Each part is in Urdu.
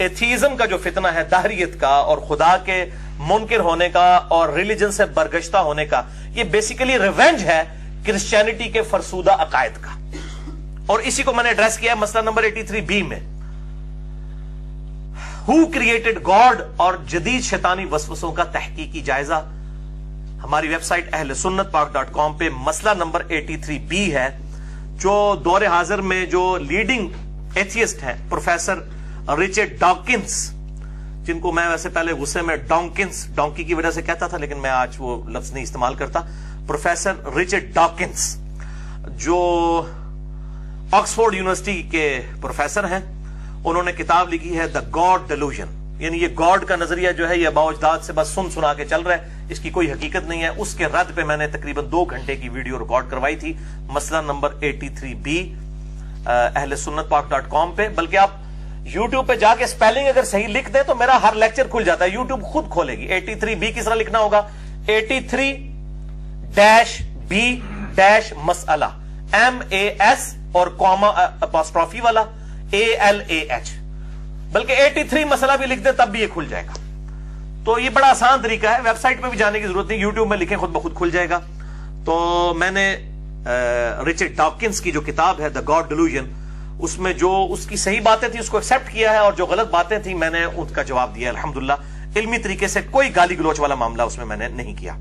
ایتھیزم کا جو فتنہ ہے دہریت کا اور خدا کے منکر ہونے کا اور ریلیجن سے برگشتہ ہونے کا، یہ بیسیکلی ریونج ہے کرسچینٹی کے فرسودہ عقائد کا، اور اسی کو میں نے ایڈریس کیا ہے مسئلہ نمبر 83B میں. ہو کریٹڈ گاڈ اور جدید شیطانی وسوسوں کا تحقیقی جائزہ ہماری ویب سائٹ اہل سنت پاک.com پہ مسئلہ نمبر 83B ہے. جو دور حاضر میں جو لیڈنگ ایتھیسٹ ہے پروفیسر رچرڈ ڈاکنس، جن کو میں ویسے پہلے غصے میں ڈونکی کی وجہ سے کہتا تھا، لیکن میں آج وہ لفظ نہیں استعمال کرتا. پروفیسر رچرڈ ڈاکنس جو آکسفورڈ یونیورسٹی کے پروفیسر ہیں، انہوں نے کتاب لکھی ہے دا گاڈ ڈیلوژن، یعنی یہ گاڈ کا نظریہ جو ہے یہ باوجداد سے بس سنا کے چل رہا ہے، اس کی کوئی حقیقت نہیں ہے. اس کے رد پہ میں نے تقریباً 2 گھنٹے کی ویڈیو ریکارڈ کروائی تھی مسئلہ نمبر 83B اہل سنت پاک.com پہ. بلکہ آپ یوٹیوب پہ جا کے سپیلنگ اگر صحیح لکھ دیں تو میرا ہر لیکچر کھل جاتا ہے، یوٹیوب خود کھولے گی. 83B کس طرح لکھنا ہوگا؟ 83-B- مسئلہ، MAS اور کاما اپاسٹرافی والا ALAH. بلکہ 83 مسئلہ بھی لکھ دیں تب بھی یہ کھل جائے گا. تو یہ بڑا آسان طریقہ ہے، ویب سائٹ پہ بھی جانے کی ضرورت نہیں، یوٹیوب میں لکھیں خود بخود کھل جائے گا. تو میں نے رچرڈ ڈاکنس کی جو کتاب ہے دا گاڈ ڈیلوژن، اس میں جو اس کی صحیح باتیں تھی اس کو ایکسپٹ کیا ہے، اور جو غلط باتیں تھیں میں نے ان کا جواب دیا الحمدللہ علمی طریقے سے. کوئی گالی گلوچ والا معاملہ اس میں نے نہیں کیا.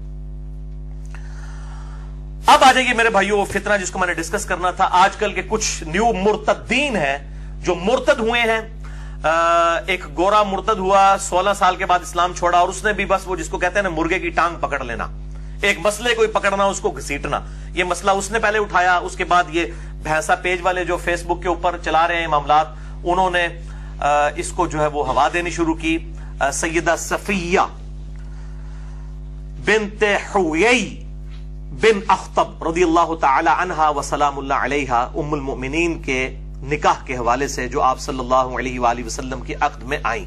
اب آ جائیے میرے بھائیو فتنہ جس کو میں نے ڈسکس کرنا تھا. آج کل کے کچھ نیو مرتدین ہیں جو مرتد ہوئے ہیں. ایک گورا مرتد ہوا، 16 سال کے بعد اسلام چھوڑا، اور اس نے بھی بس وہ جس کو کہتے ہیں نا مرغے کی ٹانگ پکڑ لینا، ایک مسئلے کو پکڑنا اس کو گھسیٹنا. یہ مسئلہ اس نے پہلے اٹھایا، اس کے بعد یہ بھینسا پیج والے جو فیس بک کے اوپر چلا رہے ہیں معاملات، انہوں نے اس کو جو ہے وہ ہوا دینی شروع کی. سیدہ صفیہ بنت حویی بن اخطب رضی اللہ تعالی عنہا وسلام اللہ علیہا ام المؤمنین کے نکاح کے حوالے سے جو آپ صلی اللہ علیہ وآلہ وسلم کے عقد میں آئیں،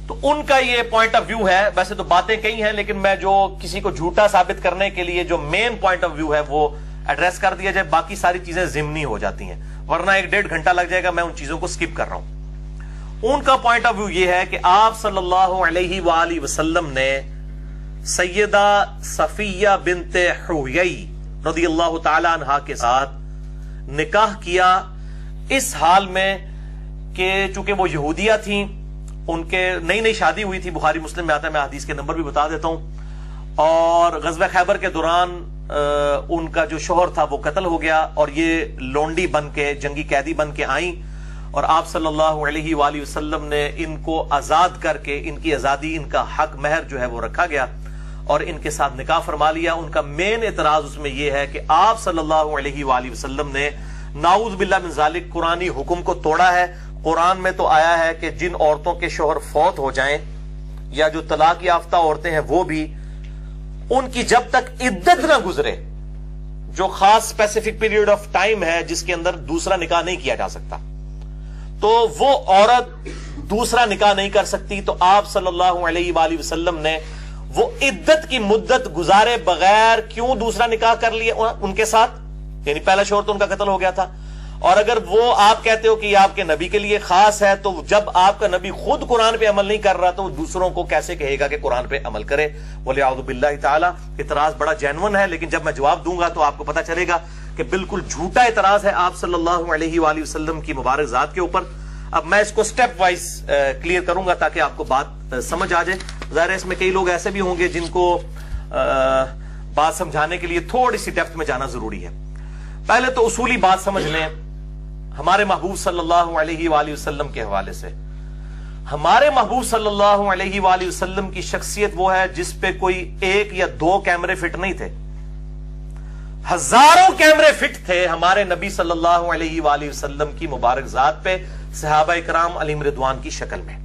تو ان کا یہ پوائنٹ آف ویو ہے. ویسے تو باتیں کئی ہیں لیکن میں جو کسی کو جھوٹا ثابت کرنے کے لیے جو مین پوائنٹ آف ویو ہے وہ ایڈریس کر دیا جائے، باقی ساری چیزیں ضمنی ہو جاتی ہیں، ورنہ 1-1.5 گھنٹہ لگ جائے گا. میں ان چیزوں کو سکپ کر رہا ہوں. ان کا پوائنٹ آف ویو یہ ہے کہ آپ صلی اللہ علیہ وآلہ وسلم نے سیدہ صفیہ بنت حویی رضی اللہ تعالی عنہا کے ساتھ نکاح کیا اس حال میں کہ چونکہ وہ یہودیہ تھیں، ان کے نئی شادی ہوئی تھی، بخاری مسلم میں آتا ہے، میں حدیث کے نمبر بھی بتا دیتا ہوں. اور غزوہ خیبر کے دوران ان کا جو شوہر تھا وہ قتل ہو گیا، اور یہ لونڈی بن کے جنگی قیدی بن کے آئیں، اور آپ صلی اللہ علیہ وآلہ وسلم نے ان کو آزاد کر کے ان کی آزادی، ان کا حق مہر جو ہے وہ رکھا گیا اور ان کے ساتھ نکاح فرما لیا. ان کا مین اعتراض اس میں یہ ہے کہ آپ صلی اللہ علیہ وآلہ وسلم نے نعوذ باللہ من ذالک قرآنی حکم کو توڑا ہے. قرآن میں تو آیا ہے کہ جن عورتوں کے شوہر فوت ہو جائیں یا جو طلاق یافتہ عورتیں ہیں وہ بھی، ان کی جب تک عدت نہ گزرے، جو خاص اسپیسیفک پیریڈ آف ٹائم ہے جس کے اندر دوسرا نکاح نہیں کیا جا سکتا، تو وہ عورت دوسرا نکاح نہیں کر سکتی. تو آپ صلی اللہ علیہ وآلہ وسلم نے وہ عدت کی مدت گزارے بغیر کیوں دوسرا نکاح کر لیا ان کے ساتھ؟ یعنی پہلا شوہر تو ان کا قتل ہو گیا تھا، اور اگر وہ آپ کہتے ہو کہ یہ آپ کے نبی کے لیے خاص ہے، تو جب آپ کا نبی خود قرآن پہ عمل نہیں کر رہا تو دوسروں کو کیسے کہے گا کہ قرآن پہ عمل کرے؟ وَلِعَوْذُ بِاللَّهِ تعالی. اعتراض بڑا جینون ہے، لیکن جب میں جواب دوں گا تو آپ کو پتا چلے گا کہ بالکل جھوٹا اعتراض ہے آپ صلی اللہ علیہ وآلہ وسلم کی مبارک ذات کے اوپر. اب میں اس کو سٹیپ وائز کلیئر کروں گا تاکہ آپ کو بات سمجھ آ جائے. ظاہر ہے اس میں کئی لوگ ایسے بھی ہوں گے جن کو بات سمجھانے کے لیے تھوڑی سی ڈیپتھ میں جانا ضروری ہے. پہلے تو اصولی بات سمجھ لیں ہمارے محبوب صلی اللہ علیہ وآلہ وسلم کے حوالے سے. ہمارے محبوب صلی اللہ علیہ وآلہ وسلم کی شخصیت وہ ہے جس پہ کوئی 1 یا 2 کیمرے فٹ نہیں تھے، ہزاروں کیمرے فٹ تھے ہمارے نبی صلی اللہ علیہ وآلہ وسلم کی مبارک ذات پہ، صحابہ کرام علیہم رضوان کی شکل میں،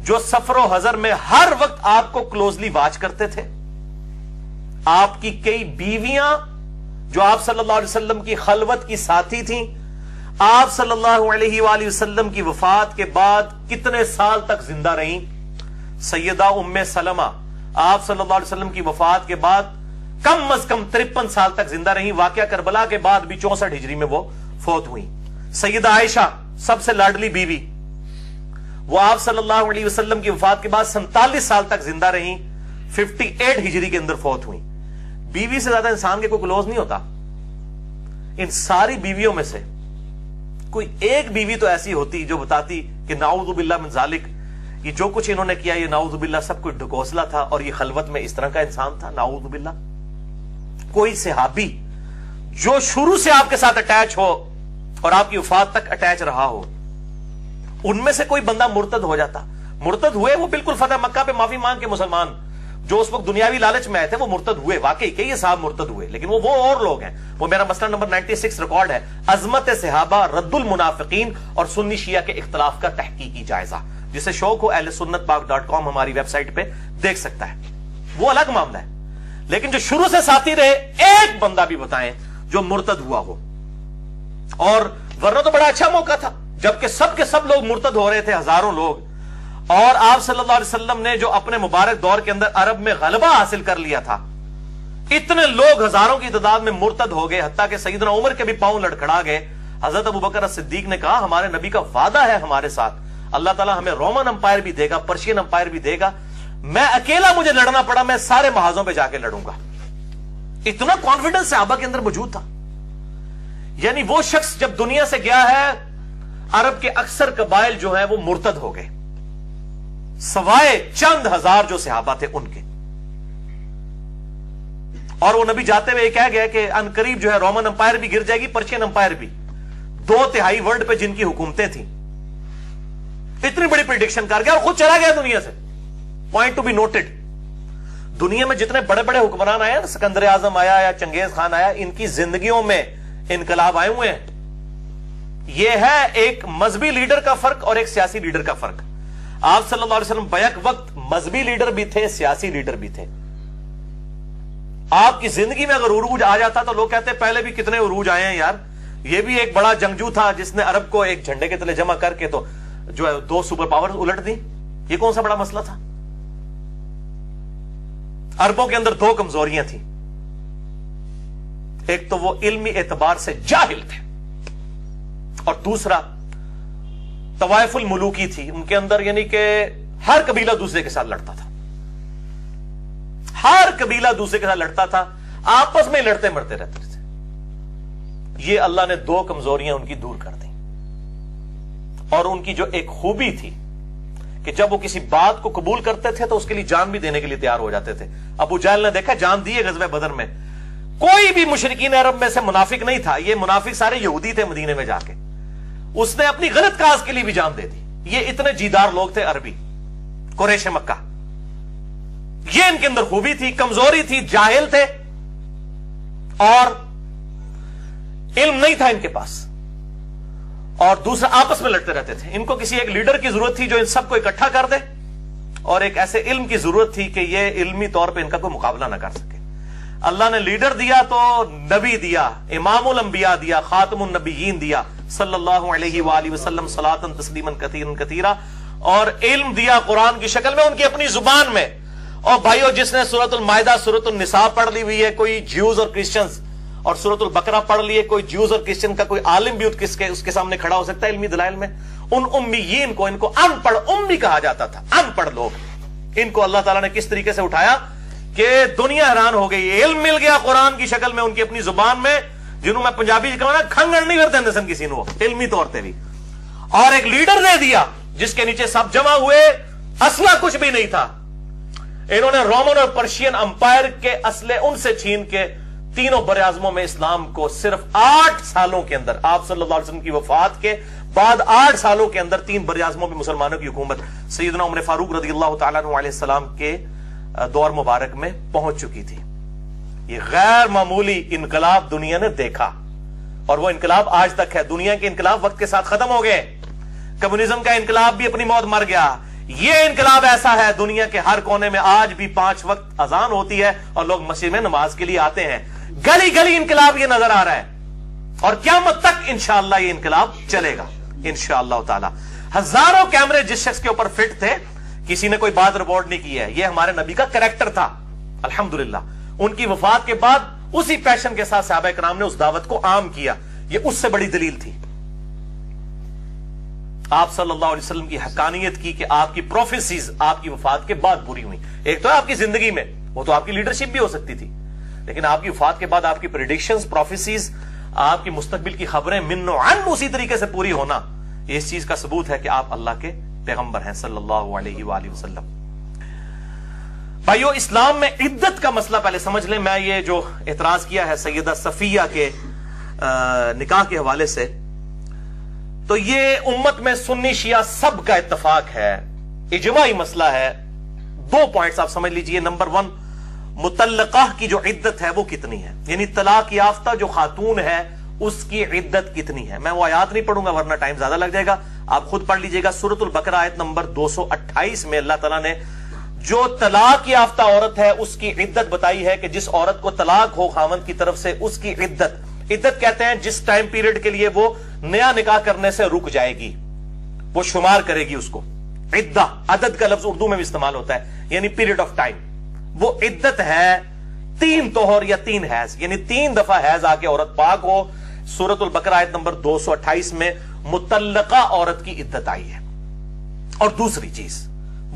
جو سفر و حضر میں ہر وقت آپ کو کلوزلی واچ کرتے تھے. آپ کی کئی بیویاں جو آپ صلی اللہ علیہ وسلم کی خلوت کی ساتھی تھیں، آپ صلی اللہ علیہ وآلہ وسلم کی وفات کے بعد کتنے سال تک زندہ رہیں؟ سیدہ ام سلمہ آپ صلی اللہ علیہ وسلم کی وفات کے بعد کم از کم 53 سال تک زندہ رہیں. واقعہ کربلا کے بعد بھی 64 ہجری میں وہ فوت ہوئی. سیدہ عائشہ سب سے لاڈلی بیوی وہ آپ صلی اللہ علیہ وسلم کی وفات کے بعد 47 سال تک زندہ رہیں، 58 ہجری کے اندر فوت ہوئی. بیوی سے زیادہ انسان کے کوئی کلوز نہیں ہوتا. ان ساری بیویوں میں سے کوئی ایک بیوی تو ایسی ہوتی جو بتاتی کہ نعوذ باللہ من ذالک، یہ جو کچھ انہوں نے کیا یہ نعوذ باللہ سب کچھ ڈھکوسلا تھا اور یہ خلوت میں اس طرح کا انسان تھا. نعوذ باللہ. کوئی صحابی جو شروع سے آپ کے ساتھ اٹیچ ہو اور آپ کی وفات تک اٹیچ رہا ہو، ان میں سے کوئی بندہ مرتد ہو جاتا. مرتد ہوئے وہ بالکل فتح مکہ پہ معافی مانگ کے مسلمان، جو اس وقت دنیاوی لالچ میں آئے تھے وہ مرتد ہوئے. واقعی کہ یہ صاحب مرتد ہوئے، لیکن وہ اور لوگ ہیں. وہ میرا مسئلہ نمبر 96 ریکارڈ ہے، عظمت صحابہ، رد المنافقین اور سنی شیعہ کے اختلاف کا تحقیقی جائزہ. جسے شوق ہو اہل سنت پاک .com ہماری ویب سائٹ پہ دیکھ سکتا ہے. وہ الگ معاملہ ہے. لیکن جو شروع سے ساتھی رہے، ایک بندہ بھی بتائیں جو مرتد ہوا ہو. اور ورنہ تو بڑا اچھا موقع تھا جبکہ سب کے سب لوگ مرتد ہو رہے تھے، ہزاروں لوگ. اور آپ صلی اللہ علیہ وسلم نے جو اپنے مبارک دور کے اندر عرب میں غلبہ حاصل کر لیا تھا، اتنے لوگ ہزاروں کی تعداد میں مرتد ہو گئے، حتیٰ کہ سیدنا عمر کے بھی پاؤں لڑکھڑا گئے. حضرت ابوبکر صدیق نے کہا ہمارے نبی کا وعدہ ہے ہمارے ساتھ، اللہ تعالیٰ ہمیں رومن امپائر بھی دے گا، پرشین امپائر بھی دے گا. میں اکیلا مجھے لڑنا پڑا، میں سارے محاذوں پہ جا کے لڑوں گا. اتنا کانفیڈنس صحابہ کے اندر موجود تھا. یعنی وہ شخص جب دنیا سے گیا ہے، عرب کے اکثر قبائل جو ہیں وہ مرتد ہو گئے، سوائے چند ہزار جو صحابہ تھے ان کے. اور وہ نبی جاتے ہوئے کہہ گیا کہ ان قریب جو ہے رومن امپائر بھی گر جائے گی، پرشین امپائر بھی. 2/3 ورلڈ پہ جن کی حکومتیں تھیں، اتنی بڑی پریڈکشن کر گیا اور خود چلا گیا دنیا سے. Point to be noted. دنیا میں جتنے بڑے بڑے حکمران آئے نا، سکندر اعظم آیا یا چنگیز خان آیا، ان کی زندگیوں میں انقلاب آئے ہوئے ہیں. یہ ہے ایک مذہبی لیڈر کا فرق اور ایک سیاسی لیڈر کا فرق. آپ صلی اللہ علیہ وسلم بیک وقت مذہبی لیڈر بھی تھے، سیاسی لیڈر بھی تھے. آپ کی زندگی میں اگر عروج آ جاتا تو لوگ کہتے پہلے بھی کتنے عروج آئے ہیں یار. یہ بھی ایک بڑا جنگجو تھا جس نے عرب کو ایک جھنڈے کے تلے جمع کر کے تو جو ہے 2 سپر پاور الٹ دی. یہ کون سا بڑا مسئلہ تھا؟ عربوں کے اندر 2 کمزوریاں تھیں. ایک تو وہ علمی اعتبار سے جاہل تھے، اور دوسرا طوائف الملوکی تھی ان کے اندر. یعنی کہ ہر قبیلہ دوسرے کے ساتھ لڑتا تھا، ہر قبیلہ دوسرے کے ساتھ لڑتا تھا، آپس میں لڑتے مرتے رہتے تھے. یہ اللہ نے 2 کمزوریاں ان کی دور کر دی. اور ان کی جو ایک خوبی تھی کہ جب وہ کسی بات کو قبول کرتے تھے تو اس کے لیے جان بھی دینے کے لیے تیار ہو جاتے تھے. ابو جہل نے دیکھا، جان دی ہے غزوہ بدر میں. کوئی بھی مشرکین عرب میں سے منافق نہیں تھا، یہ منافق سارے یہودی تھے مدینے میں جا کے. اس نے اپنی غلط کاز کے لیے بھی جان دے دی. یہ اتنے جیدار لوگ تھے عربی، قریش مکہ. یہ ان کے اندر خوبی تھی. کمزوری تھی، جاہل تھے اور علم نہیں تھا ان کے پاس. اور دوسرا آپس میں لڑتے رہتے تھے. ان کو کسی ایک لیڈر کی ضرورت تھی جو ان سب کو اکٹھا کر دے، اور ایک ایسے علم کی ضرورت تھی کہ یہ علمی طور پہ ان کا کوئی مقابلہ نہ کر سکے. اللہ نے لیڈر دیا تو نبی دیا، امام الانبیاء دیا، خاتم النبیین دیا صلی اللہ علیہ وآلہ وسلم صلاۃ تسلیما کثیرا کثیرا. اور علم دیا قرآن کی شکل میں ان کی اپنی زبان میں. اور بھائیو، جس نے سورۃ المائدہ، سورۃ النساء پڑھ لی ہوئی ہے، کوئی جیوز اور کرسچنز، اور سورۃ البقرہ پڑھ لیے، کوئی جیوز اور کرسچن کا کوئی عالم بھی اس کے سامنے کھڑا ہو سکتا ہے علمی دلائل میں. ان امیین کو، ان کو ان پڑھ امی کہا جاتا تھا، ان پڑھ لوگ. ان کو اللہ تعالیٰ نے کس طریقے سے اٹھایا کہ دنیا حیران ہو گئی. علم مل گیا قرآن کی شکل میں ان کی اپنی زبان میں، جنہوں میں پنجابی کہوں نا کھنگڑ نہیں کرتے اندر کسی نے، علمی طور پہ بھی. اور ایک لیڈر دے دیا جس کے نیچے سب جمع ہوئے، اسلحہ کچھ بھی نہیں تھا. انہوں نے رومن اور پرشین امپائر کے اسلحے ان سے چھین کے تینوں براعظموں میں اسلام کو صرف 8 سالوں کے اندر، آپ صلی اللہ علیہ وسلم کی وفات کے بعد 8 سالوں کے اندر 3 براعظموں میں مسلمانوں کی حکومت سیدنا عمر فاروق رضی اللہ تعالیٰ عنہ علیہ السلام کے دور مبارک میں پہنچ چکی تھی. یہ غیر معمولی انقلاب دنیا نے دیکھا، اور وہ انقلاب آج تک ہے. دنیا کے انقلاب وقت کے ساتھ ختم ہو گئے. کمیونزم کا انقلاب بھی اپنی موت مر گیا. یہ انقلاب ایسا ہے دنیا کے ہر کونے میں آج بھی 5 وقت اذان ہوتی ہے اور لوگ مسجد میں نماز کے لیے آتے ہیں. گلی گلی انقلاب یہ نظر آ رہا ہے، اور قیامت تک انشاءاللہ یہ انقلاب چلے گا انشاءاللہ تعالی. ہزاروں کیمرے جس شخص کے اوپر فٹ تھے، کسی نے کوئی بات رپورٹ نہیں کی ہے. یہ ہمارے نبی کا کریکٹر تھا الحمدللہ. ان کی وفات کے بعد اسی پیشن کے ساتھ صحابہ کرام نے اس دعوت کو عام کیا. یہ اس سے بڑی دلیل تھی. آپ صلی اللہ علیہ وسلم کی حقانیت کی کہ آپ کی پروفیسیز آپ کی وفات کے بعد پوری ہوئی. ایک تو ہے آپ کی زندگی میں، وہ تو آپ کی لیڈرشپ بھی ہو سکتی تھی، لیکن آپ کی وفات کے بعد آپ کی پریڈکشنز، پروفیسیز، آپ کی مستقبل کی خبریں من و عن اسی طریقے سے پوری ہونا، یہ اس چیز کا ثبوت ہے کہ آپ اللہ کے پیغمبر ہیں صلی اللہ علیہ وآلہ وسلم. بھائیو، اسلام میں عدت کا مسئلہ پہلے سمجھ لیں. میں یہ جو اعتراض کیا ہے سیدہ صفیہ کے نکاح کے حوالے سے، تو یہ امت میں سنی شیعہ سب کا اتفاق ہے، اجماعی مسئلہ ہے. 2 پوائنٹس آپ سمجھ لیجئے. نمبر 1، مطلقہ کی جو عدت ہے وہ کتنی ہے، یعنی طلاق یافتہ جو خاتون ہے اس کی عدت کتنی ہے. میں وہ آیات نہیں پڑھوں گا ورنہ ٹائم زیادہ لگ جائے گا، آپ خود پڑھ لیجئے گا. سورۃ البقرہ آیت نمبر 228 میں اللہ تعالیٰ نے جو طلاق یافتہ عورت ہے اس کی عدت بتائی ہے کہ جس عورت کو طلاق ہو خاوند کی طرف سے، اس کی عدت کہتے ہیں جس ٹائم پیریڈ کے لیے وہ نیا نکاح کرنے سے رک جائے گی، وہ شمار کرے گی اس کو. عدہ، عدد کا لفظ اردو میں بھی استعمال ہوتا ہے، یعنی پیریڈ آف ٹائم. وہ عدت ہے 3 طہر یا 3 حیض، یعنی 3 دفعہ حیض آ کے عورت پاک ہو. سورۃ البقرہ آیت نمبر 228 میں مطلقہ عورت کی عدت آئی ہے. اور دوسری چیز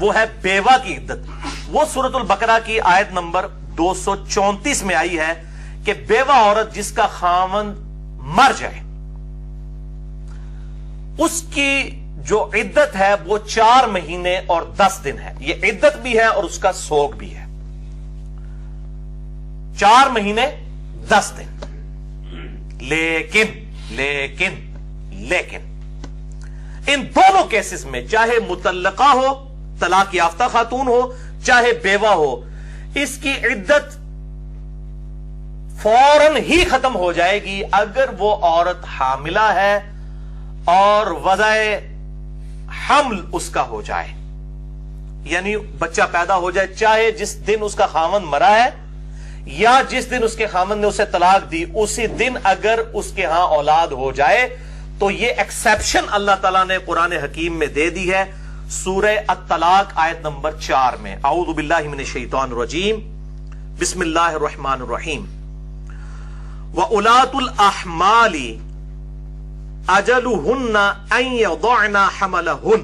وہ ہے بیوہ کی عدت. وہ سورۃ البقرہ کی آیت نمبر 234 میں آئی ہے کہ بیوہ عورت جس کا خاوند مر جائے اس کی جو عدت ہے وہ 4 مہینے اور 10 دن ہے. یہ عدت بھی ہے اور اس کا سوگ بھی ہے. 4 مہینے 10 دن. لیکن ان دونوں کیسز میں، چاہے مطلقہ ہو، طلاق یافتہ خاتون ہو، چاہے بیوہ ہو، اس کی عدت فوراً ہی ختم ہو جائے گی اگر وہ عورت حاملہ ہے اور وضع حمل اس کا ہو جائے، یعنی بچہ پیدا ہو جائے، چاہے جس دن اس کا خاوند مرا ہے یا جس دن اس کے خاوند نے اسے طلاق دی اسی دن اگر اس کے ہاں اولاد ہو جائے تو یہ ایکسیپشن اللہ تعالیٰ نے قرآن حکیم میں دے دی ہے. سورہ الطلاق آیت نمبر 4 میں، اعوذ باللہ من الشیطان الرجیم، بسم اللہ الرحمن الرحیم. وَأُولَاتُ الْأَحْمَالِ أَجَلُهُنَّ أَن يَضَعْنَ حَمْلَهُنَّ،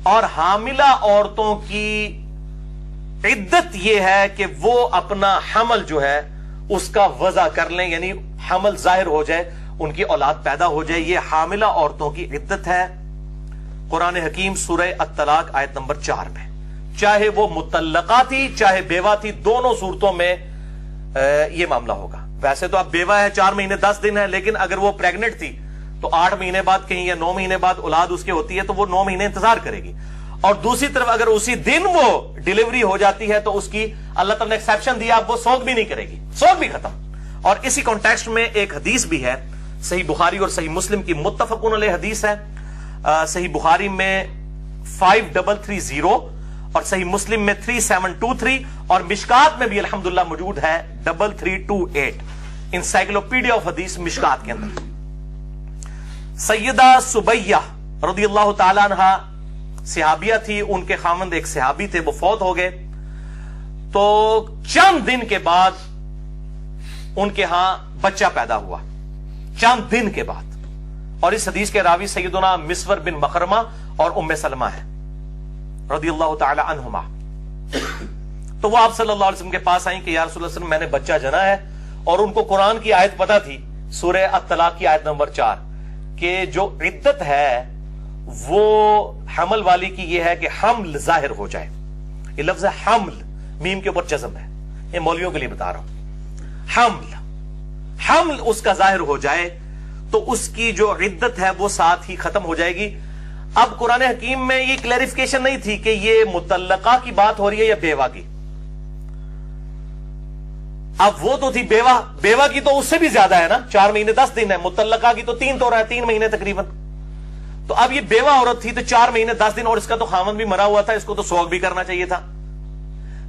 اور حاملہ عورتوں کی عدت یہ ہے کہ وہ اپنا حمل جو ہے اس کا وضع کر لیں، یعنی حمل ظاہر ہو جائے، ان کی اولاد پیدا ہو جائے. یہ حاملہ عورتوں کی عدت ہے. قرآن حکیم سورہ الطلاق آیت نمبر 4 میں، چاہے وہ مطلقہ تھی چاہے بیوہ تھی، دونوں صورتوں میں یہ معاملہ ہوگا. ویسے تو اب بیوہ ہے 4 مہینے 10 دن ہے، لیکن اگر وہ پریگنٹ تھی تو 8 مہینے بعد کہیں یا 9 مہینے بعد اولاد اس کے ہوتی ہے تو وہ 9 مہینے انتظار کرے گی. اور دوسری طرف اگر اسی دن وہ ڈیلیوری ہو جاتی ہے تو اس کی اللہ تعالیٰ نے ایکسیپشن دیا، اب وہ سوگ بھی نہیں کرے گی، سوگ بھی ختم. اور اسی کانٹیکسٹ میں ایک حدیث بھی ہے، صحیح بخاری اور صحیح مسلم کی متفقون علیہ حدیث ہے. صحیح بخاری میں 5330 اور صحیح مسلم میں 3723 اور مشکات میں بھی الحمدللہ موجود ہے 3328. انسائکلوپیڈیا آف حدیث مشکات کے اندر سیدہ سبیہ رضی اللہ تعالی عنہ صحابیہ تھی، ان کے خاوند ایک صحابی تھے، وہ فوت ہو گئے. تو چند دن کے بعد ان کے ہاں بچہ پیدا ہوا، چند دن کے بعد. اور اس حدیث کے راوی سیدنا مسور بن مخرمہ اور ام سلمہ ہے رضی اللہ تعالی عنہما. تو وہ آپ صلی اللہ علیہ وسلم کے پاس آئیں کہ یا رسول اللہ صلی اللہ علیہ وسلم میں نے بچہ جنا ہے، اور ان کو قرآن کی آیت پتا تھی، سورہ الطلاق کی آیت نمبر 4، کہ جو عدت ہے وہ حمل والی کی یہ ہے کہ حمل ظاہر ہو جائے. یہ لفظ ہے حمل، میم کے اوپر جزم ہے، یہ مولویوں کے لیے بتا رہا ہوں. حمل اس کا ظاہر ہو جائے تو اس کی جو عدت ہے وہ ساتھ ہی ختم ہو جائے گی. اب قرآن حکیم میں یہ کلیریفیکیشن نہیں تھی کہ یہ مطلقہ کی بات ہو رہی ہے یا بیوہ کی. اب وہ تو تھی بیوہ کی تو اس سے بھی زیادہ ہے نا، 4 مہینے 10 دن ہے. مطلقہ کی تو 3 تو رہا ہے، 3 مہینے تقریباً. تو اب یہ بیوہ عورت تھی تو 4 مہینے 10 دن، اور اس کا تو خاوند بھی مرا ہوا تھا، اس کو تو سوگ بھی کرنا چاہیے تھا.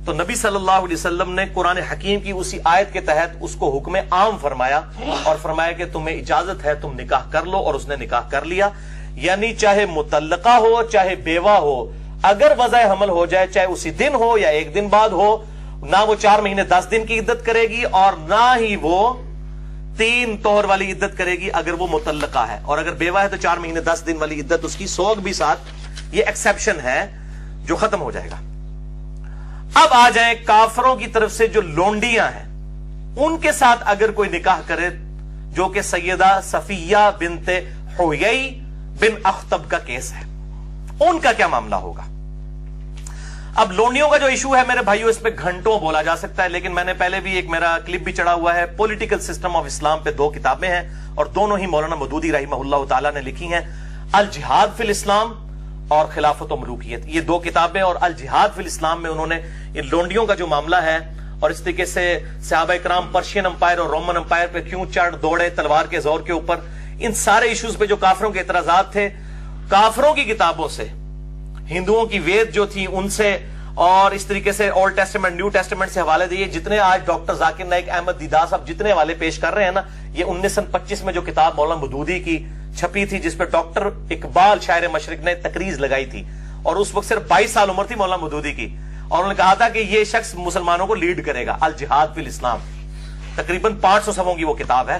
تو نبی صلی اللہ علیہ وسلم نے قرآن حکیم کی اسی آیت کے تحت اس کو حکم عام فرمایا اور فرمایا کہ تمہیں اجازت ہے تم نکاح کر لو، اور اس نے نکاح کر لیا. یعنی چاہے مطلقہ ہو چاہے بیوہ ہو، اگر وضع حمل ہو جائے، چاہے اسی دن ہو یا 1 دن بعد ہو، نہ وہ 4 مہینے 10 دن کی عدت کرے گی اور نہ ہی وہ 3 طہر والی عدت کرے گی اگر وہ مطلقہ ہے، اور اگر بیوہ ہے تو 4 مہینے 10 دن والی عدت اس کی، سوگ بھی ساتھ، یہ ایکسیپشن ہے جو ختم ہو جائے گا۔ اب آ جائیں کافروں کی طرف سے جو لونڈیاں ہیں، ان کے ساتھ اگر کوئی نکاح کرے، جو کہ سیدہ صفیہ بنت حویی بن اخطب کا کیس ہے، ان کا کیا معاملہ ہوگا؟ اب لونڈیوں کا جو ایشو ہے میرے بھائیوں، اس پہ گھنٹوں بولا جا سکتا ہے، لیکن میں نے پہلے بھی ایک میرا کلپ بھی چڑھا ہوا ہے، پولیٹیکل سسٹم آف اسلام پہ 2 کتابیں ہیں، اور دونوں ہی مولانا مودودی رحمہ اللہ تعالی نے لکھی ہیں، الجہاد فی الاسلام اور خلافت و ملوکیت، یہ 2 کتابیں، اور الجہاد فی الاسلام میں انہوں نے ان لونڈیوں کا جو معاملہ ہے، اور اس طریقے سے صحابہ کرام پرشین امپائر اور رومن امپائر پہ کیوں چڑھ دوڑے تلوار کے زور کے اوپر، ان سارے ایشوز پہ جو کافروں کے اعتراضات تھے، کافروں کی کتابوں سے، ہندوؤں کی وید جو تھی ان سے، اور اس طریقے سے اولڈ ٹیسٹمنٹ نیو ٹیسٹمنٹ سے حوالے دیے، جتنے آج ڈاکٹر ذاکر نائک احمد دیدہ صاحب جتنے حوالے پیش کر رہے ہیں نا، یہ 1925 میں جو کتاب مولانا مودودی کی چھپی تھی، جس پہ ڈاکٹر اقبال شاعر مشرق نے تقریز لگائی تھی، اور اس وقت صرف 22 سال عمر تھی مولانا مودودی کی، اور انہوں نے کہا تھا کہ یہ شخص مسلمانوں کو لیڈ کرے گا، الجہاد فی الاسلام، تقریباً 500 صفحوں کی وہ کتاب ہے،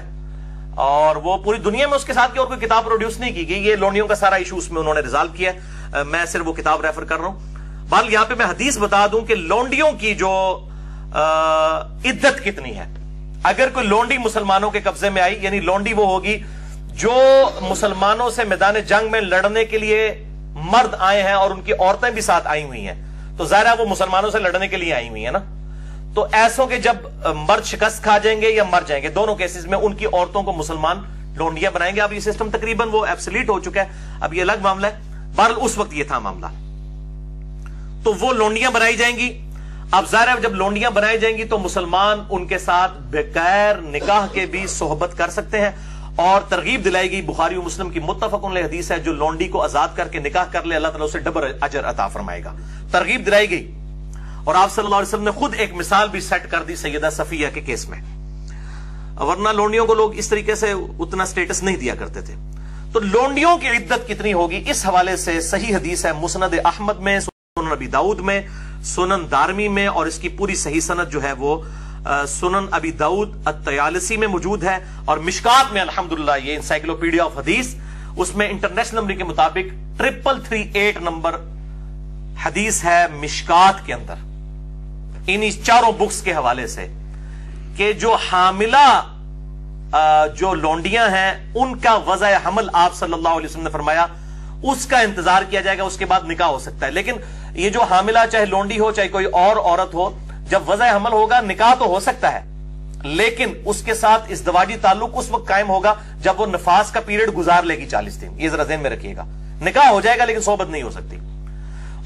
اور وہ پوری دنیا میں اس کے ساتھ کی اور کوئی کتاب پروڈیوس نہیں کی گئی، یہ لونڈیوں کا سارا ایشو اس میں انہوں نے ریزالو کیا ہے، میں صرف وہ کتاب ریفر کر رہا ہوں۔ بہرحال یہاں پہ میں حدیث بتا دوں کہ لونڈیوں کی جو عدت کتنی ہے، اگر کوئی لونڈی مسلمانوں کے قبضے میں آئی، یعنی لونڈی وہ ہوگی جو مسلمانوں سے میدان جنگ میں لڑنے کے لیے مرد آئے ہیں اور ان کی عورتیں بھی ساتھ آئی ہوئی ہیں، تو ظاہر ہے وہ مسلمانوں سے لڑنے کے لیے آئی ہوئی ہیں نا، تو ایسوں کے جب مرد شکست کھا جائیں گے یا مر جائیں گے، دونوں کیسز میں ان کی عورتوں کو مسلمان لونڈیاں بنائیں گے۔ اب یہ سسٹم تقریباً وہ ایبسلیٹ ہو چکا ہے، اب یہ الگ معاملہ ہے، بہرحال اس وقت یہ تھا معاملہ، تو وہ لونڈیاں بنائی جائیں گی۔ اب ظاہر ہے جب لونڈیاں بنائی جائیں گی تو مسلمان ان کے ساتھ بغیر نکاح کے بھی صحبت کر سکتے ہیں، اور ترغیب دلائی گئی، بخاری و مسلم کی متفق علیہ حدیث ہے، جو لونڈی کو آزاد کر کے نکاح کر لے اللہ تعالیٰ اسے ڈبل اجر عطا فرمائے گا، ترغیب دلائی گئی، اور آپ صلی اللہ علیہ وسلم نے خود ایک مثال بھی سیٹ کر دی سیدہ صفیہ کے کیس میں، ورنہ لونڈیوں کو لوگ اس طریقے سے اتنا سٹیٹس نہیں دیا کرتے تھے۔ تو لونڈیوں کی عدت کتنی ہوگی، اس حوالے سے صحیح حدیث ہے مسند احمد میں، سنن ابی داؤد میں، سنن دارمی میں، اور اس کی پوری صحیح سند جو ہے وہ سنن ابی داؤد الطیالسی میں موجود ہے، اور مشکات میں الحمدللہ یہ انسائکلوپیڈیا آف حدیث، اس میں انٹرنیشنل نمبر کے مطابق 3338 نمبر حدیث ہے مشکات کے اندر، انہی چاروں بکس کے حوالے سے، کہ جو حاملہ جو لونڈیاں ہیں ان کا وضع حمل آپ صلی اللہ علیہ وسلم نے فرمایا اس کا انتظار کیا جائے گا، اس کے بعد نکاح ہو سکتا ہے۔ لیکن یہ جو حاملہ چاہے لونڈی ہو چاہے کوئی اور عورت ہو، جب وضع حمل ہوگا نکاح تو ہو سکتا ہے، لیکن اس کے ساتھ ازدواجی تعلق اس وقت قائم ہوگا جب وہ نفاس کا پیریڈ گزار لے گی 40 دن، یہ ذرا ذہن میں رکھیے گا، نکاح ہو جائے گا لیکن صحبت نہیں ہو سکتی۔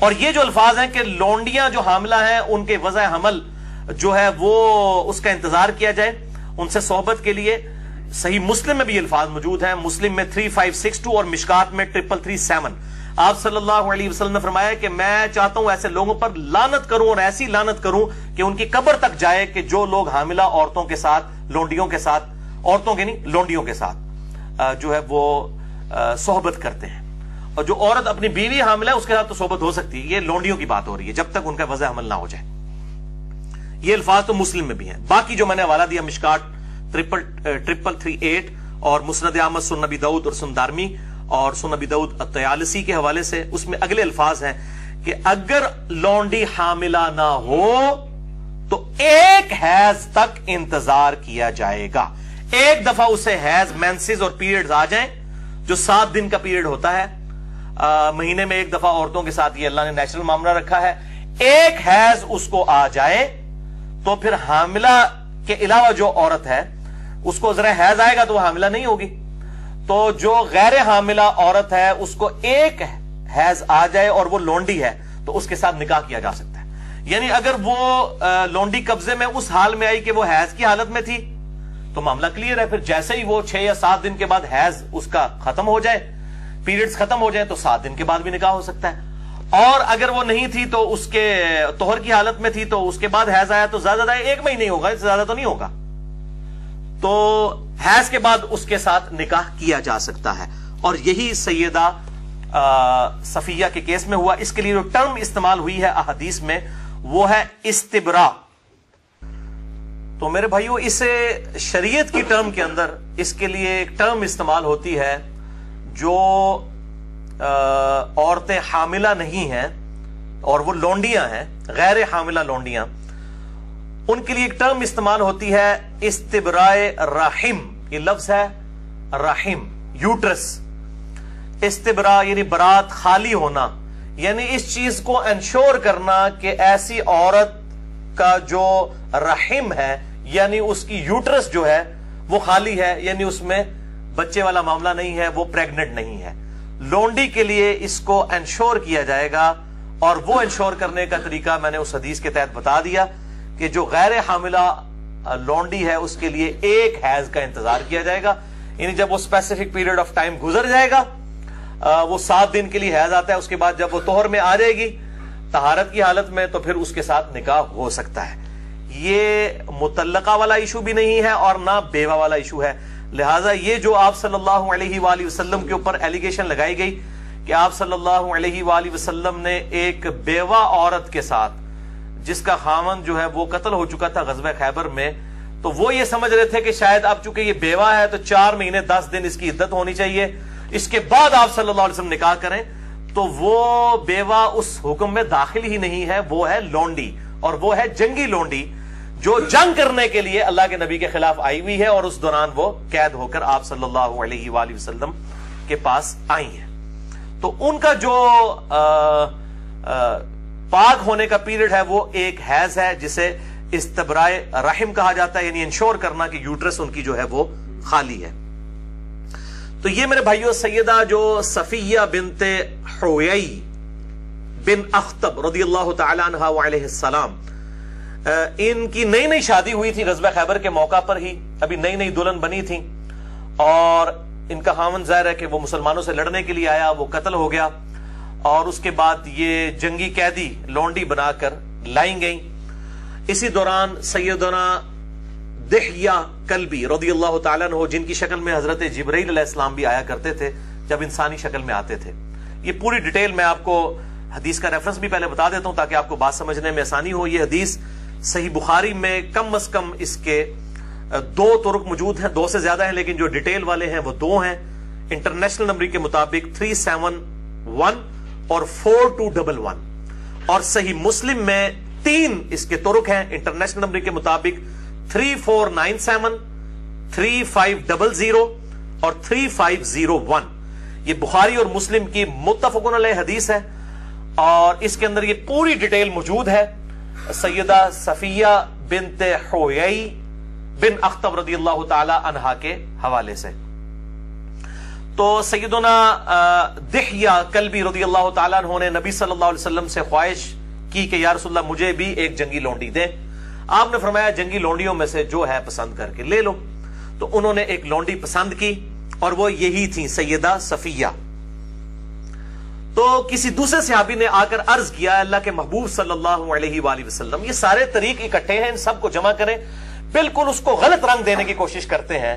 اور یہ جو الفاظ ہیں کہ لونڈیاں جو حاملہ ہیں ان کے وضع حمل جو ہے وہ اس کا انتظار کیا جائے ان سے صحبت کے لیے، صحیح مسلم میں بھی یہ الفاظ موجود ہیں، مسلم میں 3562 اور مشکات میں 3337۔ آپ صلی اللہ علیہ وسلم نے فرمایا کہ میں چاہتا ہوں ایسے لوگوں پر لعنت کروں، اور ایسی لعنت کروں کہ ان کی قبر تک جائے کہ جو لوگ حاملہ عورتوں کے ساتھ، لونڈیوں کے ساتھ، عورتوں کے نہیں لونڈیوں کے ساتھ جو ہے وہ صحبت کرتے ہیں، اور جو عورت اپنی بیوی حاملہ ہے اس کے ساتھ تو صحبت ہو سکتی ہے، یہ لونڈیوں کی بات ہو رہی ہے جب تک ان کا وضع حمل نہ ہو جائے۔ یہ الفاظ تو مسلم میں بھی ہیں، باقی جو میں نے حوالہ دیا مشکات 3338 اور مسند احمد، سنن ابی داؤد اور سنن دارمی اور سنن ابی داؤد الطیالسی کے حوالے سے، اس میں اگلے الفاظ ہیں کہ اگر لونڈی حاملہ نہ ہو تو 1 حیض تک انتظار کیا جائے گا، ایک دفعہ اسے حیض مینسز اور پیریڈز آ جائیں جو 7 دن کا پیریڈ ہوتا ہے، مہینے میں 1 دفعہ عورتوں کے ساتھ یہ اللہ نے نیچرل معاملہ رکھا ہے، 1 حیض اس کو آ جائے تو پھر حاملہ کے علاوہ جو عورت ہے اس کو ذرا حیض آئے گا تو وہ حاملہ نہیں ہوگی، تو جو غیر حاملہ عورت ہے اس کو 1 حیض آ جائے اور وہ لونڈی ہے تو اس کے ساتھ نکاح کیا جا سکتا ہے۔ یعنی اگر وہ لونڈی قبضے میں اس حال میں آئی کہ وہ حیض کی حالت میں تھی تو معاملہ کلیئر ہے، پھر جیسے ہی وہ 6 یا 7 دن کے بعد حیض اس کا ختم ہو جائے، پیریڈز ختم ہو جائے، تو 7 دن کے بعد بھی نکاح ہو سکتا ہے، اور اگر وہ نہیں تھی تو اس کے طہر کی حالت میں تھی تو اس کے بعد حیض آیا تو زیادہ 1 مہینے ہی ہوگا، اس سے زیادہ تو نہیں ہوگا، تو حیض کے بعد اس کے ساتھ نکاح کیا جا سکتا ہے، اور یہی سیدہ صفیہ کے کیس میں ہوا۔ اس کے لیے جو ٹرم استعمال ہوئی ہے احادیث میں وہ ہے استبراء، تو تو میرے بھائیوں اس شریعت کی ٹرم کے اندر اس کے لیے ایک ٹرم استعمال ہوتی ہے جو عورتیں حاملہ نہیں ہیں اور وہ لونڈیاں ہیں، غیر حاملہ لونڈیاں، ان کے لیے ایک ٹرم استعمال ہوتی ہے استبراء رحم. یہ لفظ ہے رحم، یوٹرس. استبراء یعنی برات، خالی ہونا، یعنی اس چیز کو انشور کرنا کہ ایسی عورت کا جو رحم ہے یعنی اس کی یوٹرس جو ہے وہ خالی ہے، یعنی اس میں بچے والا معاملہ نہیں ہے، وہ پریگننٹ نہیں ہے. لونڈی کے لیے اس کو انشور کیا جائے گا، اور وہ انشور کرنے کا طریقہ میں نے اس حدیث کے تحت بتا دیا کہ جو غیر حاملہ لونڈی ہے اس کے لیے ایک حیض کا انتظار کیا جائے گا. یعنی جب وہ اسپیسیفک پیریڈ آف ٹائم گزر جائے گا، وہ 7 دن کے لیے حیض آتا ہے، اس کے بعد جب وہ طہر میں آ جائے گی طہارت کی حالت میں، تو پھر اس کے ساتھ نکاح ہو سکتا ہے. یہ مطلقہ والا ایشو بھی نہیں ہے اور نہ بیوہ والا ایشو ہے. لہٰذا یہ جو آپ صلی اللہ علیہ وآلہ وسلم کے اوپر ایلیگیشن لگائی گئی کہ آپ صلی اللہ علیہ وآلہ وسلم نے ایک بیوہ عورت کے ساتھ جس کا خاوند جو ہے وہ قتل ہو چکا تھا غزوہ خیبر میں، تو وہ یہ سمجھ رہے تھے کہ شاید اب چونکہ یہ بیوہ ہے تو 4 مہینے 10 دن اس کی عدت ہونی چاہیے، اس کے بعد آپ صلی اللہ علیہ وسلم نکاح کریں، تو وہ بیوہ اس حکم میں داخل ہی نہیں ہے، وہ ہے لونڈی، اور وہ ہے جنگی لونڈی جو جنگ کرنے کے لیے اللہ کے نبی کے خلاف آئی ہوئی ہے، اور اس دوران وہ قید ہو کر آپ صلی اللہ علیہ وآلہ وسلم کے پاس آئی ہیں. تو ان کا جو پاک ہونے کا پیریڈ ہے وہ ایک حیض ہے جسے استبراء رحم کہا جاتا ہے، یعنی انشور کرنا کہ یوٹرس ان کی جو ہے وہ خالی ہے. تو یہ میرے بھائیوں سیدہ جو صفیہ بنت حویی بن اخطب رضی اللہ تعالی عنہ وعلیہ السلام، ان کی نئی نئی شادی ہوئی تھی غزوہ خیبر کے موقع پر ہی، ابھی نئی نئی دلہن بنی تھی، اور ان کا خاوند ظاہر ہے کہ وہ مسلمانوں سے لڑنے کے لیے آیا، وہ قتل ہو گیا، اور اس کے بعد یہ جنگی قیدی لونڈی بنا کر لائی گئیں. اسی دوران سیدنا دحیہ کلبی رضی اللہ تعالیٰ عنہ، جن کی شکل میں حضرت جبرائیل علیہ السلام بھی آیا کرتے تھے جب انسانی شکل میں آتے تھے. یہ پوری ڈیٹیل میں آپ کو حدیث کا ریفرنس بھی پہلے بتا دیتا ہوں تاکہ آپ کو بات سمجھنے میں آسانی ہو. یہ حدیث صحیح بخاری میں کم از کم اس کے 2 طرق موجود ہیں، 2 سے زیادہ ہیں، لیکن جو ڈیٹیل والے ہیں وہ 2 ہیں. انٹرنیشنل نمبر کے مطابق 371 اور 4211، اور صحیح مسلم میں 3 اس کے طرق ہیں. انٹرنیشنل نمبر کے مطابق 3497، 3500 اور 3501. یہ بخاری اور مسلم کی متفقن علیہ حدیث ہے، اور اس کے اندر یہ پوری ڈیٹیل موجود ہے سیدہ صفیہ بنت حویی بن اخطب رضی اللہ تعالی عنہا کے حوالے سے. تو سیدنا دحیہ کلبی رضی اللہ تعالیٰ عنہ نے نبی صلی اللہ علیہ وسلم سے خواہش کی کہ یا رسول اللہ مجھے بھی ایک جنگی لونڈی دے. آپ نے فرمایا جنگی لونڈیوں میں سے جو ہے پسند کر کے لے لو. تو انہوں نے ایک لونڈی پسند کی اور وہ یہی تھی سیدہ صفیہ. تو کسی دوسرے صحابی نے آ کر عرض کیا اللہ کے محبوب صلی اللہ علیہ وآلہ وسلم، یہ سارے طریق اکٹھے ہیں، ان سب کو جمع کریں. بالکل اس کو غلط رنگ دینے کی کوشش کرتے ہیں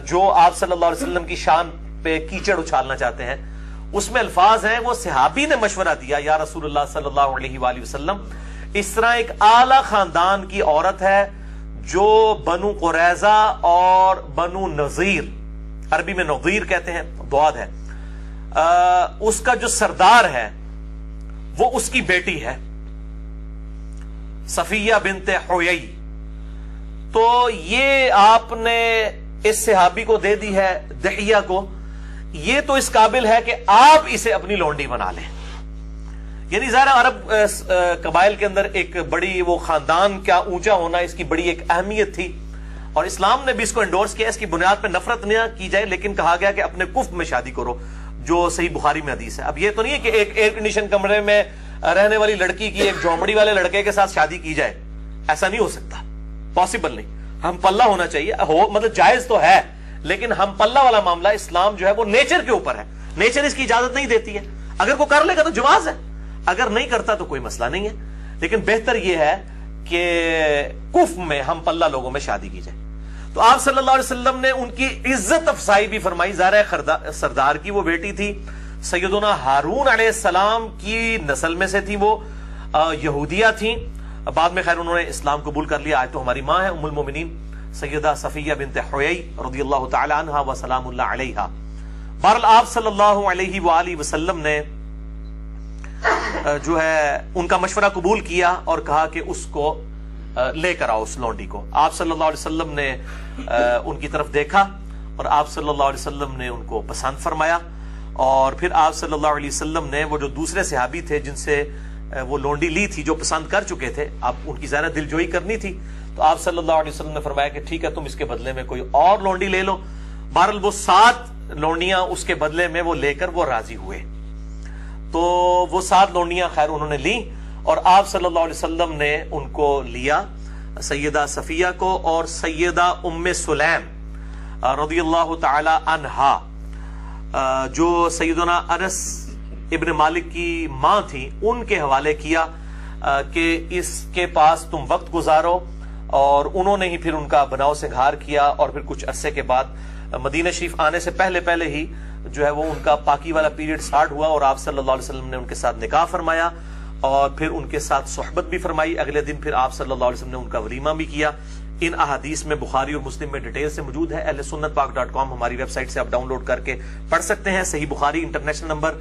جو آپ صلی اللہ علیہ وسلم کی شان پہ کیچڑ اچھالنا چاہتے ہیں. اس میں الفاظ ہیں، وہ صحابی نے مشورہ دیا یا رسول اللہ صلی اللہ علیہ وآلہ وسلم، اس طرح ایک اعلی خاندان کی عورت ہے جو بنو قریظہ اور بنو نذیر، عربی میں نذیر کہتے ہیں، دعاد ہے، اس کا جو سردار ہے وہ اس کی بیٹی ہے صفیہ بنت حویی. تو یہ آپ نے اس صحابی کو دے دی ہے دحیہ کو، یہ تو اس قابل ہے کہ آپ اسے اپنی لونڈی بنا لیں. یعنی ظاہر عرب قبائل کے اندر ایک بڑی وہ خاندان کا اونچا ہونا، اس کی بڑی ایک اہمیت تھی، اور اسلام نے بھی اس کو انڈورس کیا. اس کی بنیاد پہ نفرت نہ کی جائے، لیکن کہا گیا کہ اپنے کفر میں شادی کرو، جو صحیح بخاری میں حدیث ہے. اب یہ تو نہیں ہے کہ ایک ایئر کنڈیشن کمرے میں رہنے والی لڑکی کی ایک جھونپڑی والے لڑکے کے ساتھ شادی کی جائے، ایسا نہیں ہو سکتا، پاسبل نہیں. ہم پلہ ہونا چاہیے، مطلب جائز تو ہے، لیکن ہم پلہ والا معاملہ اسلام جو ہے وہ نیچر کے اوپر ہے، نیچر اس کی اجازت نہیں دیتی ہے. اگر کوئی کر لے گا تو جواز ہے، اگر نہیں کرتا تو کوئی مسئلہ نہیں ہے، لیکن بہتر یہ ہے کہ کفر میں ہم پلہ لوگوں میں شادی کی جائے. تو آپ صلی اللہ علیہ وسلم نے ان کی عزت افزائی بھی فرمائی. ظاہر سردار کی وہ بیٹی تھی، سیدنا ہارون علیہ السلام کی نسل میں سے تھی، وہ یہودیہ تھیں، بعد میں خیر انہوں نے اسلام قبول کر لیا. آج تو ہماری ماں ہے ام المومنین سیدہ صفیہ بنت حیی رضی اللہ تعالی عنہا و سلام اللہ علیہا. بہرحال آپ صلی اللہ علیہ وآلہ وسلم نے جو ہے ان کا مشورہ قبول کیا اور کہا کہ اس کو لے کر آؤ اس لونڈی کو. آپ صلی اللہ علیہ وسلم نے ان کی طرف دیکھا اور آپ صلی اللہ علیہ وسلم نے ان کو پسند فرمایا. اور پھر آپ صلی اللہ علیہ وسلم نے وہ جو دوسرے صحابی تھے جن سے وہ لونڈی لی تھی جو پسند کر چکے تھے, اب ان کی ظاہر دل جوئی کرنی تھی, تو آپ صلی اللہ علیہ وسلم نے فرمایا کہ ٹھیک ہے تم اس کے بدلے میں کوئی اور لونڈی لے لو. بہرحال وہ 7 لونڈیاں اس کے بدلے میں وہ لے کر وہ راضی ہوئے. تو وہ 7 لونڈیاں خیر انہوں نے لی اور آپ صلی اللہ علیہ وسلم نے ان کو لیا, سیدہ صفیہ کو اور سیدہ ام سلیم رضی اللہ تعالی عنہا جو سیدنا انس ابن مالک کی ماں تھی ان کے حوالے کیا کہ اس کے پاس تم وقت گزارو. اور انہوں نے ہی پھر ان کا بناؤ سنگھار کیا اور پھر کچھ عرصے کے بعد مدینہ شریف آنے سے پہلے ہی جو ہے وہ ان کا پاکی والا پیریڈ سٹارٹ ہوا اور آپ صلی اللہ علیہ وسلم نے ان کے ساتھ نکاح فرمایا اور پھر ان کے ساتھ صحبت بھی فرمائی. اگلے دن پھر آپ صلی اللہ علیہ وسلم نے ان کا ولیمہ بھی کیا. ان احادیث میں بخاری اور مسلم میں ڈیٹیل سے موجود ہے. اہل سنت پاک .com ہماری ویب سائٹ سے آپ ڈاؤن لوڈ کر کے پڑھ سکتے ہیں. صحیح بخاری انٹرنیشنل نمبر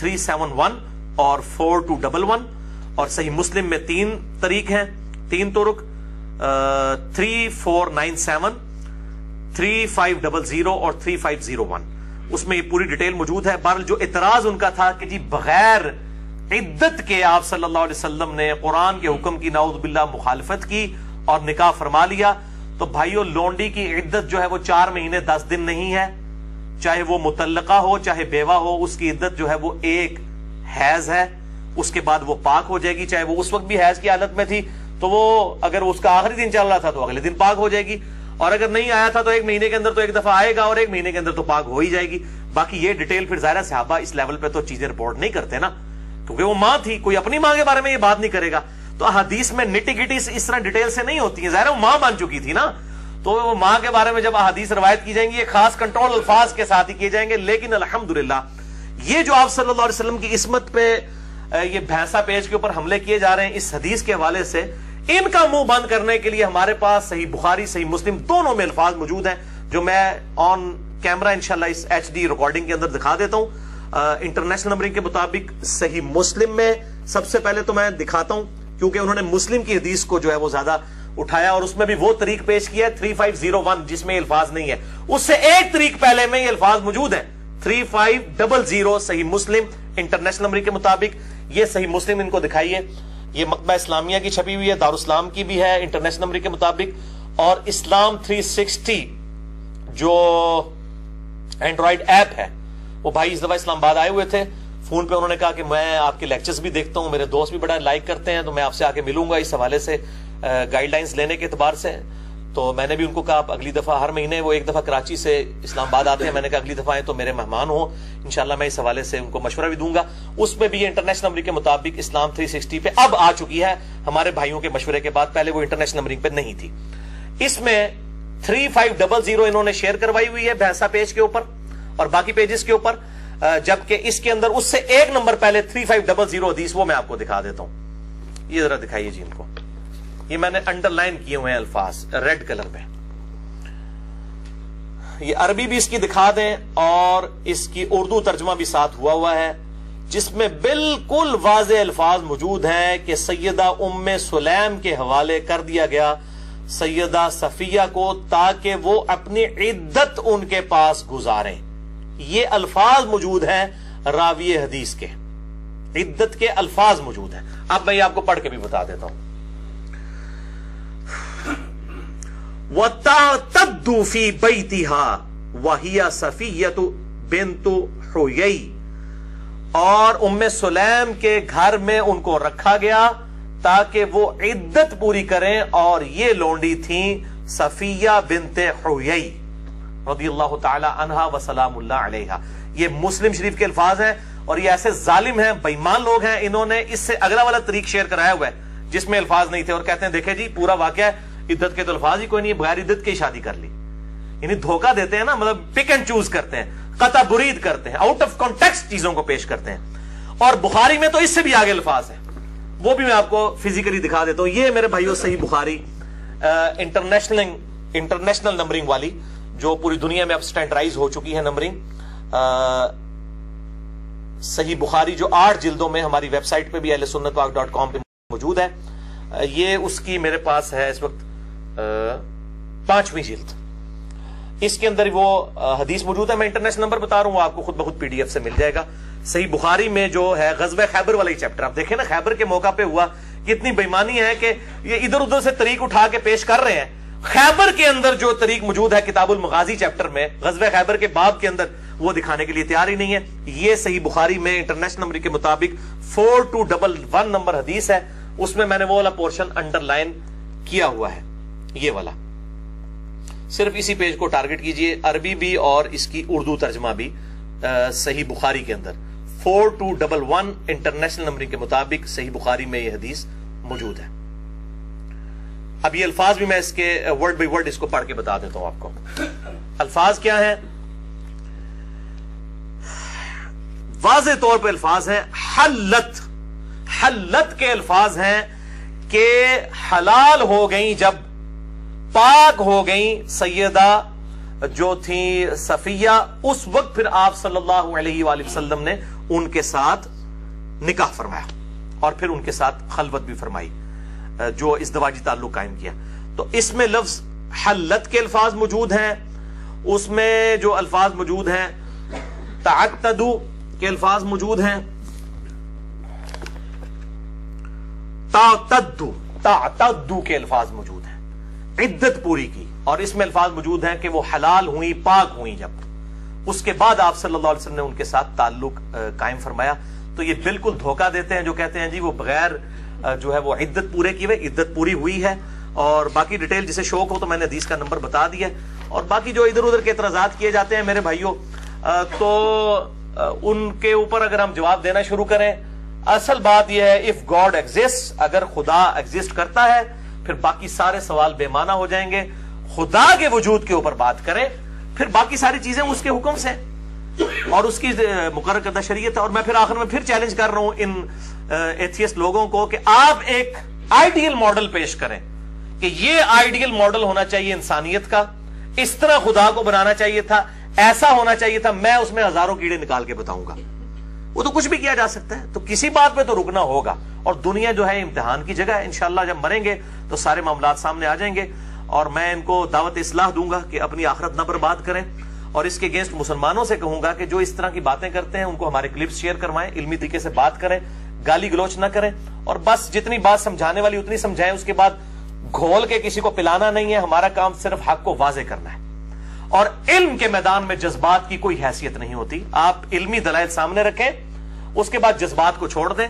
371 اور 4211 اور صحیح مسلم میں 3 طریق ہیں, 3 طرق 3497 3500 اور 3501. اس میں یہ پوری ڈیٹیل موجود ہے. بہرحال جو اعتراض ان کا تھا کہ جی بغیر عدت کے آپ صلی اللہ علیہ وسلم نے قرآن کے حکم کی نعوذ باللہ مخالفت کی اور نکاح فرما لیا, تو بھائیو لونڈی کی عدت جو ہے وہ 4 مہینے 10 دن نہیں ہے, چاہے وہ مطلقہ ہو چاہے بیوہ ہو, اس کی عدت جو ہے وہ ایک حیض ہے, اس کے بعد وہ پاک ہو جائے گی. چاہے وہ اس وقت بھی حیض کی حالت میں تھی تو وہ اگر اس کا آخری دن چل رہا تھا تو اگلے دن پاک ہو جائے گی, اور اگر نہیں آیا تھا تو 1 مہینے کے اندر تو ایک دفعہ آئے گا اور 1 مہینے کے اندر تو پاک ہو ہی جائے گی. باقی یہ ڈیٹیل پھر ظاہر صحابہ اس لیول پہ تو چیزیں رپورٹ نہیں کرتے نا, کیونکہ وہ ماں تھی, کوئی اپنی ماں کے بارے میں یہ بات نہیں کرے گا. تو احادیث میں نٹی گٹی اس طرح ڈیٹیل سے نہیں ہوتی ہیں, ظاہر وہ ماں بن چکی تھی نا, تو وہ ماں کے بارے میں جب احادیث روایت کی جائیں گی یہ خاص کنٹرول الفاظ کے ساتھ ہی کیے جائیں گے. لیکن الحمدللہ یہ جو آپ صلی اللہ علیہ وسلم کی عصمت پہ یہ بھینسا پیج کے اوپر حملے کیے جا رہے ہیں اس حدیث کے حوالے سے, ان کا منہ بند کرنے کے لیے ہمارے پاس صحیح بخاری صحیح مسلم دونوں میں الفاظ موجود ہیں جو میں آن کیمرہ انشاءاللہ اس HD ریکارڈنگ کے اندر دکھا دیتا ہوں. انٹرنیشنل نمبرنگ کے مطابق صحیح مسلم میں سب سے پہلے تو میں دکھاتا ہوں کیونکہ انہوں نے مسلم کی حدیث کو جو ہے وہ زیادہ اٹھایا اور اس میں بھی وہ طریق پیش کیا ہے 3501 جس میں الفاظ نہیں ہے, اس سے ایک طریق پہلے میں یہ الفاظ موجود ہیں 3500 صحیح مسلم انٹرنیشنل نمبرنگ کے مطابق. یہ صحیح مسلم ان کو دکھائیے, یہ مکتبہ اسلامیہ کی چھپی ہوئی ہے, دارالاسلام کی بھی ہے انٹرنیشنل نمبرنگ کے مطابق, اور اسلام 360 جو اینڈرائڈ ایپ ہے. وہ بھائی اس دفعہ اسلام آباد آئے ہوئے تھے, فون پہ انہوں نے کہا کہ میں آپ کے لیکچرز بھی دیکھتا ہوں, میرے دوست بھی بڑا لائک کرتے ہیں, تو میں آپ سے آ کے ملوں گا اس حوالے سے گائیڈ لائنز لینے کے اعتبار سے. تو میں نے بھی ان کو کہا آپ اگلی دفعہ ہر مہینے وہ 1 دفعہ کراچی سے اسلام آباد آتے ہیں, میں نے کہا اگلی دفعہ آئیں تو میرے مہمان ہوں, انشاءاللہ میں اس حوالے سے ان کو مشورہ بھی دوں گا. اس میں بھی یہ انٹرنیشنل نمبرنگ کے مطابق اسلام 360 پہ اب آ چکی ہے ہمارے بھائیوں کے مشورے کے بعد, پہلے وہ انٹرنیشنل نمبرنگ پہ نہیں تھی. اس میں 3500 انہوں نے شیئر کروائی ہوئی ہے بھینسا پیج کے اوپر اور باقی پیجز کے اوپر, جبکہ اس کے اندر اس سے 1 نمبر پہلے 3500 حدیث وہ میں آپ کو دکھا دیتا ہوں. یہ ذرا دکھائیے جی ان کو, یہ میں نے انڈر لائن کیے ہوئے ہیں الفاظ ریڈ کلر پہ. یہ عربی بھی اس کی دکھا دیں اور اس کی اردو ترجمہ بھی ساتھ ہوا ہے جس میں بالکل واضح الفاظ موجود ہیں کہ سیدہ ام سلیم کے حوالے کر دیا گیا سیدہ صفیہ کو تاکہ وہ اپنی عدت ان کے پاس گزاریں. یہ الفاظ موجود ہیں راوی حدیث کے, عدت کے الفاظ موجود ہیں. اب میں یہ آپ کو پڑھ کے بھی بتا دیتا ہوں. وَتَعْتَدُّ فِي بَيْتِهَا وَهِيَ صَفِيَّةُ بِنْتُ حُيَيْ, اور ام سلیم کے گھر میں ان کو رکھا گیا تاکہ وہ عدت پوری کریں, اور یہ لونڈی تھیں صفیہ بنت حیی رضی اللہ تعالی عنہا و سلام اللہ علیہا. یہ مسلم شریف کے الفاظ ہیں اور یہ ایسے ظالم ہیں, بےایمان لوگ ہیں, انہوں نے اس سے اگلا والا طریق شیئر کرایا ہوا ہے جس میں الفاظ نہیں تھے اور کہتے ہیں دیکھیں جی پورا واقعہ ہے, عدت کے تو الفاظ ہی کوئی نہیں, بغیر عدت کی شادی کر لی. یعنی دھوکہ دیتے ہیں نا, مطلب پک اینڈ چوز کرتے ہیں, قطع برید کرتے ہیں, آؤٹ آف کانٹیکسٹ چیزوں کو پیش کرتے ہیں. اور بخاری میں تو اس سے بھی آگے الفاظ ہیں, وہ بھی میں آپ کو فزیکلی دکھا دیتا ہوں. یہ میرے بھائیوں صحیح بخاری انٹرنیشنل نمبرنگ والی جو پوری دنیا میں اب سٹینڈرائز ہو چکی ہے نمبرنگ. صحیح بخاری جو 8 جلدوں میں ہماری ویب سائٹ پہ بھی ahlsunnatwalk.com پہ موجود ہے. یہ اس کی میرے پاس ہے اس وقت 5ویں جلد. اس کے اندر وہ حدیث موجود ہے. میں انٹرنیشنل نمبر بتا رہا ہوں, آپ کو خود بخود PDF سے مل جائے گا. صحیح بخاری میں جو ہے غزوہ خیبر والا ہی چیپٹر, آپ دیکھیں نا خیبر کے موقع پہ ہوا کہ اتنی بےمانی ہے کہ یہ ادھر ادھر سے طریق اٹھا کے پیش کر رہے ہیں. خیبر کے اندر جو طریق موجود ہے کتاب المغازی چیپٹر میں, غزوہ خیبر کے باب کے اندر, وہ دکھانے کے لیے تیار ہی نہیں ہے. یہ صحیح بخاری میں انٹرنیشنل نمبر کے مطابق 4211 نمبر حدیث ہے. اس میں نے وہ والا پورشن انڈر لائن کیا ہوا ہے, یہ والا. صرف اسی پیج کو ٹارگٹ کیجئے, عربی بھی اور اس کی اردو ترجمہ بھی صحیح بخاری کے اندر 4211 انٹرنیشنل نمبرنگ کے مطابق صحیح بخاری میں یہ حدیث موجود ہے. اب یہ الفاظ بھی میں اس کے ورڈ بائی ورڈ اس کو پڑھ کے بتا دیتا ہوں آپ کو. الفاظ کیا ہیں؟ واضح طور پہ الفاظ ہیں حلت. حلت کے الفاظ ہیں کہ حلال ہو گئیں, جب پاک ہو گئیں سیدہ جو تھی صفیہ, اس وقت پھر آپ صلی اللہ علیہ وآلہ وسلم نے ان کے ساتھ نکاح فرمایا اور پھر ان کے ساتھ خلوت بھی فرمائی, جو ازدواجی تعلق قائم کیا. تو اس میں لفظ حلت کے الفاظ موجود ہیں. اس میں جو الفاظ موجود ہیں تعتدو کے الفاظ موجود ہیں, تعتدو کے الفاظ موجود ہیں, عدت پوری کی. اور اس میں الفاظ موجود ہیں کہ وہ حلال ہوئی, پاک ہوئی جب, اس کے بعد آپ صلی اللہ علیہ وسلم نے ان کے ساتھ تعلق قائم فرمایا. تو یہ بالکل دھوکہ دیتے ہیں جو کہتے ہیں جی وہ بغیر جو ہے وہ عدت پورے کی ہوئے, عدت پوری ہوئی ہے. اور باقی ڈیٹیل جسے شوق ہو تو میں نے حدیث کا نمبر بتا دیا. اور باقی جو ادھر ادھر کے اعتراضات کیے جاتے ہیں میرے بھائیوں, تو ان کے اوپر اگر ہم جواب دینا شروع کریں, اصل بات یہ ہے اف گاڈ ایگزسٹ, اگر خدا ایگزسٹ کرتا ہے پھر باقی سارے سوال بے معنی ہو جائیں گے. خدا کے وجود کے اوپر بات کریں, پھر باقی ساری چیزیں اس کے حکم سے اور اس کی مقرر کردہ شریعت ہے. اور میں پھر آخر میں پھر چیلنج کر رہا ہوں ان ایتھیسٹ لوگوں کو کہ آپ ایک آئیڈیل ماڈل پیش کریں کہ یہ آئیڈیل ماڈل ہونا چاہیے انسانیت کا, اس طرح خدا کو بنانا چاہیے تھا, ایسا ہونا چاہیے تھا. میں اس میں ہزاروں کیڑے نکال کے بتاؤں گا. وہ تو کچھ بھی کیا جا سکتا ہے, تو کسی بات پہ تو رکنا ہوگا. اور دنیا جو ہے امتحان کی جگہ ہے. انشاءاللہ جب مریں گے تو سارے معاملات سامنے آ جائیں گے. اور میں ان کو دعوت اصلاح دوں گا کہ اپنی آخرت نہ برباد کریں. اور اس کے اگینسٹ مسلمانوں سے کہوں گا کہ جو اس طرح کی باتیں کرتے ہیں ان کو ہمارے کلپس شیئر کروائیں, علمی طریقے سے بات کریں, گالی گلوچ نہ کریں, اور بس جتنی بات سمجھانے والی اتنی سمجھائیں. اس کے بعد گھول کے کسی کو پلانا نہیں ہے. ہمارا کام صرف حق کو واضح کرنا ہے. اور علم کے میدان میں جذبات کی کوئی حیثیت نہیں ہوتی. آپ علمی دلائل سامنے رکھیں, اس کے بعد جذبات کو چھوڑ دیں.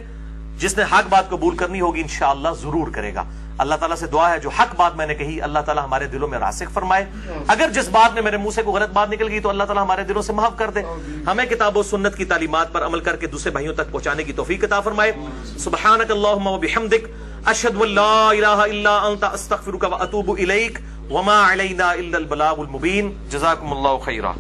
جس نے حق بات قبول کرنی ہوگی انشاءاللہ ضرور کرے گا. اللہ تعالیٰ سے دعا ہے جو حق بات میں نے کہی اللہ تعالیٰ ہمارے دلوں میں راسخ فرمائے. اگر جس بات میں میرے منہ سے کوئی غلط بات نکل گئی تو اللہ تعالیٰ ہمارے دلوں سے معاف کر دے. ہمیں کتاب و سنت کی تعلیمات پر عمل کر کے دوسرے بھائیوں تک پہنچانے کی توفیق عطا فرمائے. سبحانک اللہم و بحمدک, اشہد ان لا الہ الا انت, استغفرک و اتوب الیک, وما علینا الا البلاغ المبین. جزاکم اللہ خیرا.